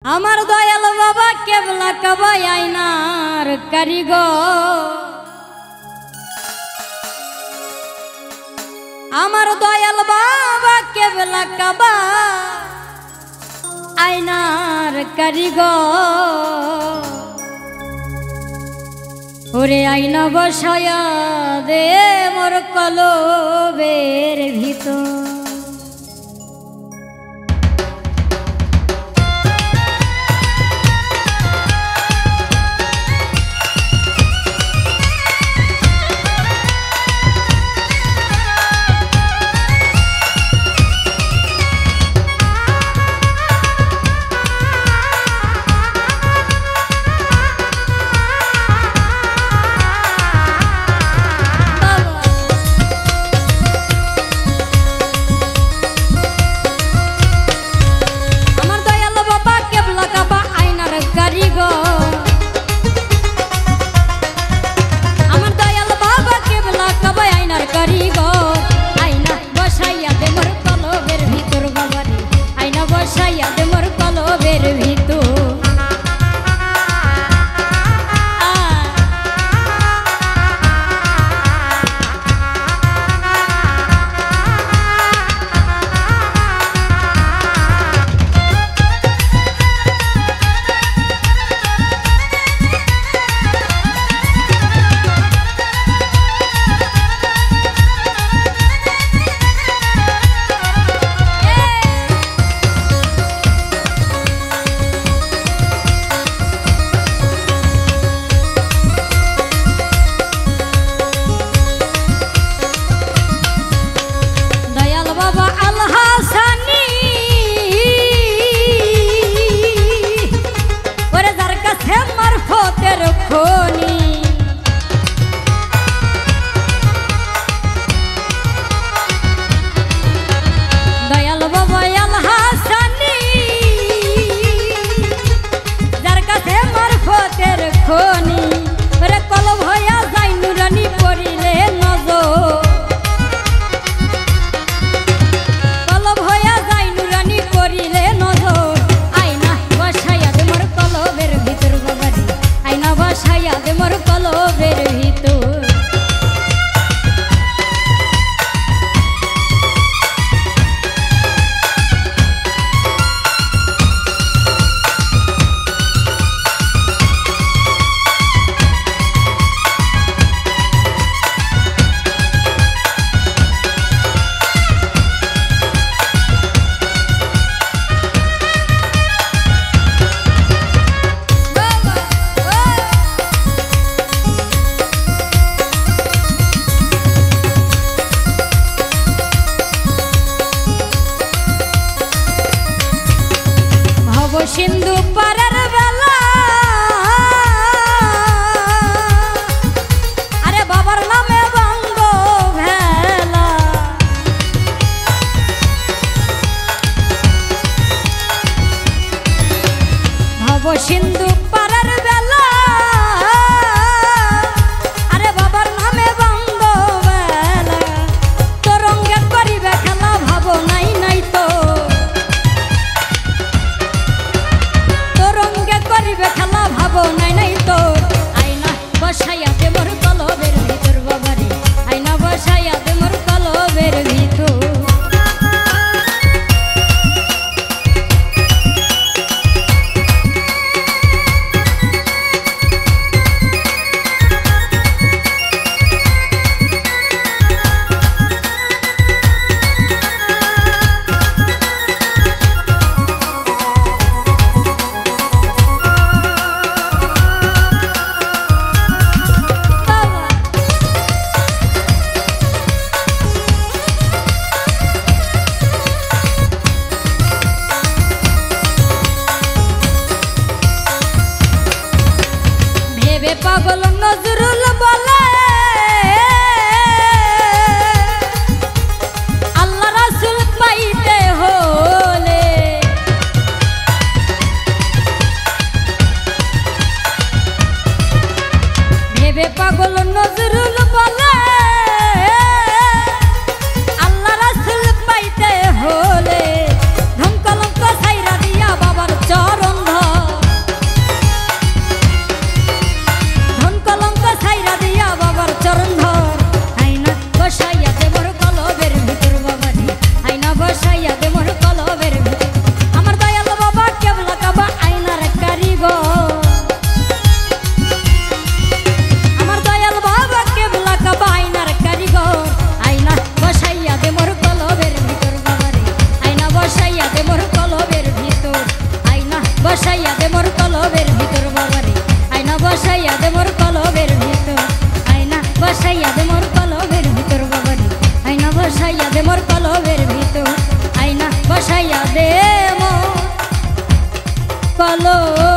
আমার দয়াল বাবা কেবলা কাবাই আইনার কারিগর। আমার দয়াল বাবা কেবলা কাবা আইনার কারিগর। ওরে আইনা বসায়া দে মোর কলবের ভিতর। সিন্ধু পারের বেলা আরে বাবার নামে বঙ্গ ভেলা। ভব সিন্ধু পারের বেলা আরে বাবার নামে বঙ্গ ভেলা। তরঙ্গে করিবে খেলা ভাব নাই নাই তো খেলা ভাবো নাই নাই তো। আইনা বসাইয়া দে মোর কলবের ভিতর বাবারে, আইনা বসাইয়া দে মোর কলবের ভিতর। পাগল নজরুল বলে আল্লাহ রাসূল পাইতে হলে। ভেবে পাগল নজরুল বলে আল্লাহ রাসূল পাইতে হলে ধন কলঙ্ক ছাইরা দিয়া বাবার চরণ বসাইয়া দে মোর কলবের ভিতর বাবারে আয়না বসাইয়া দে মোর কলবের ভিতর আয়না বসাইয়া দে মোর কলবের ভিতর বাবারে আয়না বসাইয়া দে মোর কলবের ভিতর আয়না বসাইয়া দে মোর কলবের